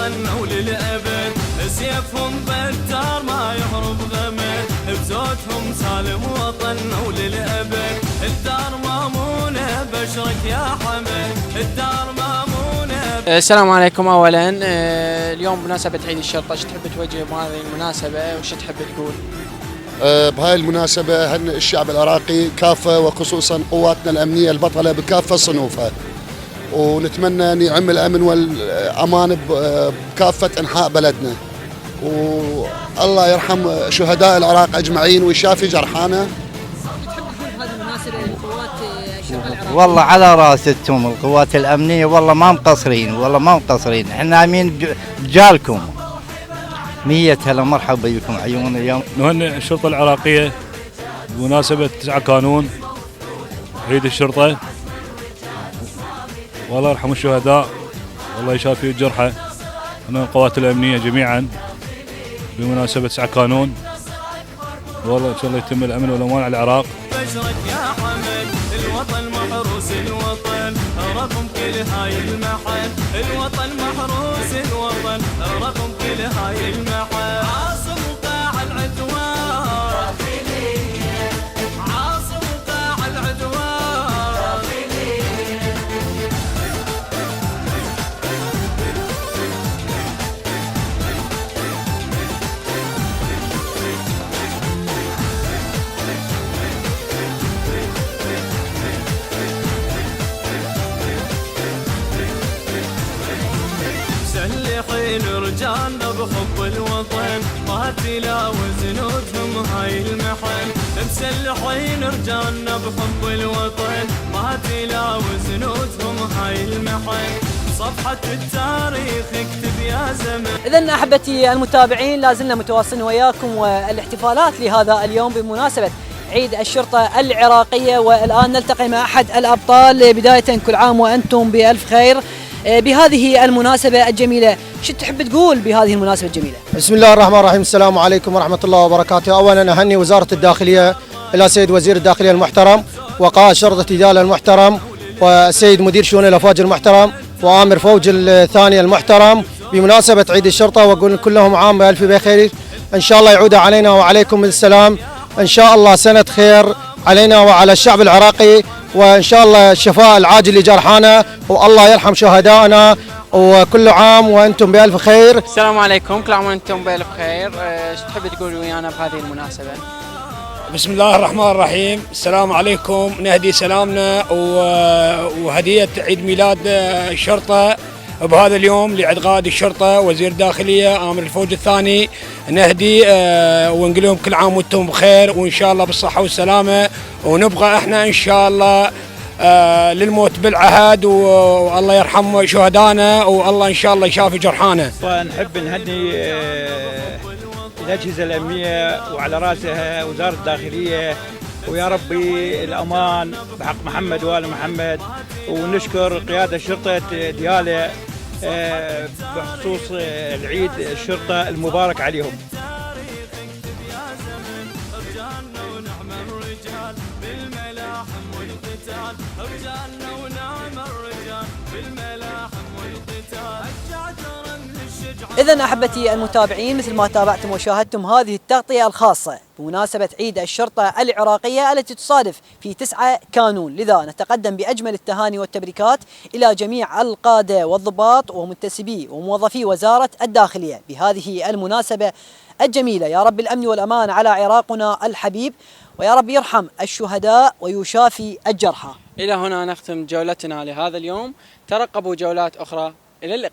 الوطن وللأبد، سيفهم بالدار ما يهرب غمد، بزودهم سالم وطن وللأبد، الدار مامونة بشرك يا حمد، الدار مامونة. السلام عليكم. اولا اليوم بمناسبة عيد الشرطة، ايش تحب توجه بهذه المناسبة وش تحب تقول؟ بهاي المناسبة هن الشعب العراقي كافة وخصوصا قواتنا الأمنية البطلة بكافة صنوفها، ونتمنى أن يعم الأمن والأمان بكافة أنحاء بلدنا، والله يرحم شهداء العراق أجمعين ويشافي جرحانا. تحب تقول بهذه المناسبة لقوات الشرطة العراقية؟ والله على راستهم القوات الأمنية، والله ما مقصرين، احنا عامين بجالكم. 100 هلا مرحبا بكم عيون اليوم. نهنئ الشرطة العراقية بمناسبة 9 كانون عيد الشرطة، والله يرحم الشهداء والله يشافي الجرحى. أنا القوات الأمنية جميعا بمناسبة 9 كانون، والله إن شاء الله يتم الأمن والأمان على العراق. بشرك يا حمد، الوطن محروس الوطن رغم كل هاي المحن، الوطن محروس الوطن رغم كل هاي المحن، عاصم قاع العدوان، عاصم قاع العدوان. مسلحين رجالنا بحب الوطن ما تلاوي زنودهم هاي المحن، مسلحين رجالنا بحب الوطن ما تلاوي زنودهم هاي المحن، صفحة التاريخ اكتب يا زمن. إذن أحبتي المتابعين، لازلنا متواصلين وياكم والاحتفالات لهذا اليوم بمناسبة عيد الشرطة العراقية، والآن نلتقي مع أحد الأبطال. بداية كل عام وأنتم بألف خير بهذه المناسبة الجميلة، شو تحب تقول بهذه المناسبة الجميلة؟ بسم الله الرحمن الرحيم، السلام عليكم ورحمة الله وبركاته. أولا أهني وزارة الداخلية إلى سيد وزير الداخلية المحترم، وقائد شرطة ديالى المحترم، والسيد مدير شؤون الأفواج المحترم، وآمر فوج الثاني المحترم بمناسبة عيد الشرطة، وأقول كلهم عام بألف بخير، إن شاء الله يعود علينا وعليكم بالسلام، إن شاء الله سنة خير علينا وعلى الشعب العراقي، وإن شاء الله الشفاء العاجل لجرحانا، والله يرحم شهدائنا، وكل عام وأنتم بألف خير. السلام عليكم، كل عام وأنتم بألف خير. ايش تحب تقول ويانا بهذه المناسبة؟ بسم الله الرحمن الرحيم، السلام عليكم. نهدي سلامنا وهدية عيد ميلاد الشرطة بهذا اليوم لعقائد الشرطة وزير الداخلية آمر الفوج الثاني، نهدي ونقول لهم كل عام وانتم بخير، وإن شاء الله بالصحة والسلامة، ونبغى احنا إن شاء الله للموت بالعهد، والله يرحم شهدانا، والله إن شاء الله يشافي جرحانا. ونحب نهني الأجهزة الأمنية وعلى رأسها وزارة الداخلية، ويا ربي الأمان بحق محمد وآل محمد، ونشكر قيادة شرطة ديالى بخصوص العيد الشرطة المبارك عليهم. إذن أحبتي المتابعين، مثل ما تابعتم وشاهدتم هذه التغطية الخاصة بمناسبة عيد الشرطة العراقية التي تصادف في 9 كانون، لذا نتقدم بأجمل التهاني والتبريكات إلى جميع القادة والضباط ومنتسبي وموظفي وزارة الداخلية بهذه المناسبة الجميلة. يا رب الأمن والأمان على عراقنا الحبيب، ويا رب يرحم الشهداء ويشافي الجرحى. إلى هنا نختم جولتنا لهذا اليوم، ترقبوا جولات أخرى، إلى اللقاء.